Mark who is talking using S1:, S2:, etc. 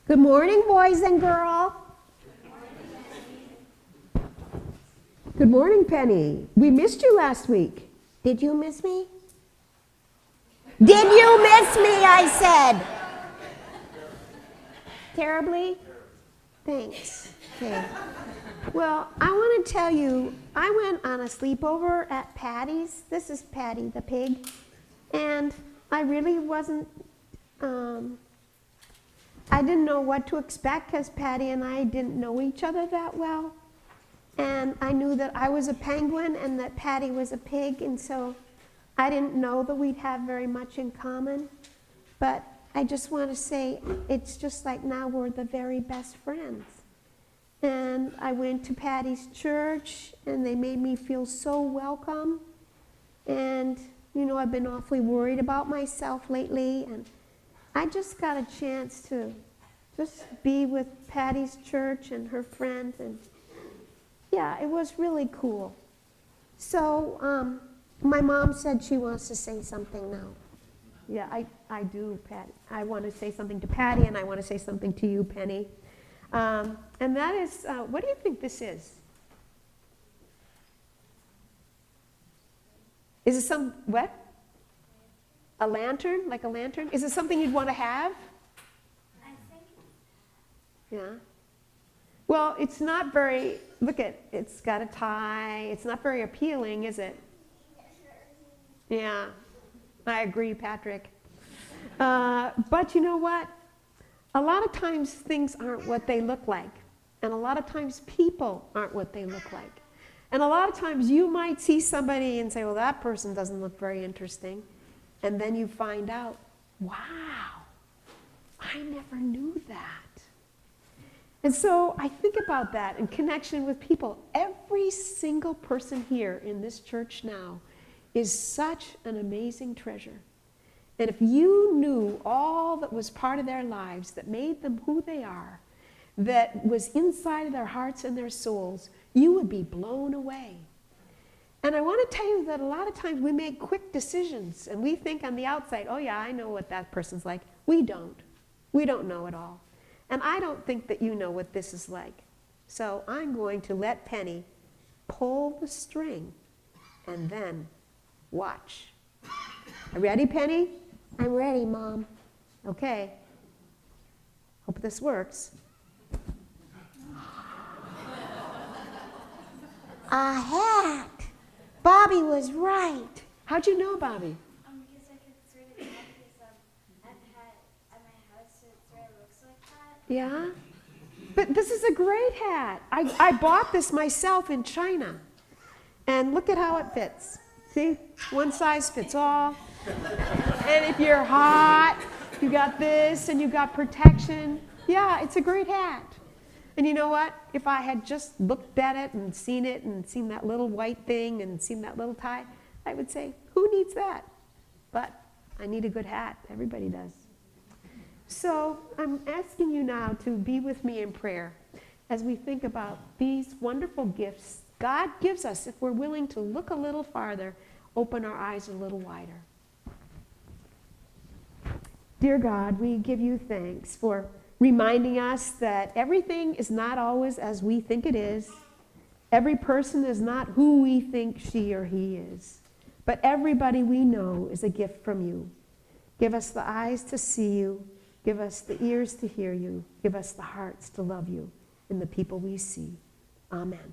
S1: Good morning, boys and girls. Good morning, Penny. We missed you last week. Did you miss me? Did you miss me, I said. Terribly? Thanks. Okay. Well, I want to tell you, I went on a sleepover at Patty's. This is Patty the pig. And I really wasn't, I didn't know what to expect because Patty and I didn't know each other that well. And I knew that I was a penguin and that Patty was a pig, and so I didn't know that we'd have very much in common. But I just want to say, it's just like now we're the very best friends. And I went to Patty's church, and they made me feel so welcome. And, you know, I've been awfully worried about myself lately, and I just got a chance to just be with Patty's church and her friends, and yeah, it was really cool. So my mom said she wants to say something now. Yeah, I do, Patty. I want to say something to Patty, and I want to say something to you, Penny. And that is, what do you think this is? Is it what? A lantern, like a lantern? Is it something you'd want to have?
S2: I think.
S1: Yeah. Well, it's not very, look at, it's got a tie. It's not very appealing, is it? Yeah, I agree, Patrick. But you know what? A lot of times things aren't what they look like. And a lot of times people aren't what they look like. And a lot of times you might see somebody and say, well, that person doesn't look very interesting. And then you find out, wow, I never knew that. And so I think about that in connection with people. Every single person here in this church now is such an amazing treasure. And if you knew all that was part of their lives that made them who they are, that was inside of their hearts and their souls, you would be blown away. And I want to tell you that a lot of times we make quick decisions and we think on the outside, oh yeah, I know what that person's like. We don't. We don't know it all. And I don't think that you know what this is like. So I'm going to let Penny pull the string and then watch. Are you ready, Penny? I'm ready, Mom. Okay. Hope this works. A hat. Bobby was right. How'd you know, Bobby?
S2: Because I could sort of tell because I've had at my house it sort of looks like that.
S1: Yeah? But this is a great hat. I bought this myself in China. And look at how it fits. See? One size fits all. And if you're hot, you got this and you got protection. Yeah, it's a great hat. And you know what? If I had just looked at it and seen that little white thing and seen that little tie, I would say, who needs that? But I need a good hat. Everybody does. So I'm asking you now to be with me in prayer as we think about these wonderful gifts God gives us if we're willing to look a little farther, open our eyes a little wider. Dear God, we give you thanks for reminding us that everything is not always as we think it is. Every person is not who we think she or he is. But everybody we know is a gift from you. Give us the eyes to see you. Give us the ears to hear you. Give us the hearts to love you in the people we see. Amen.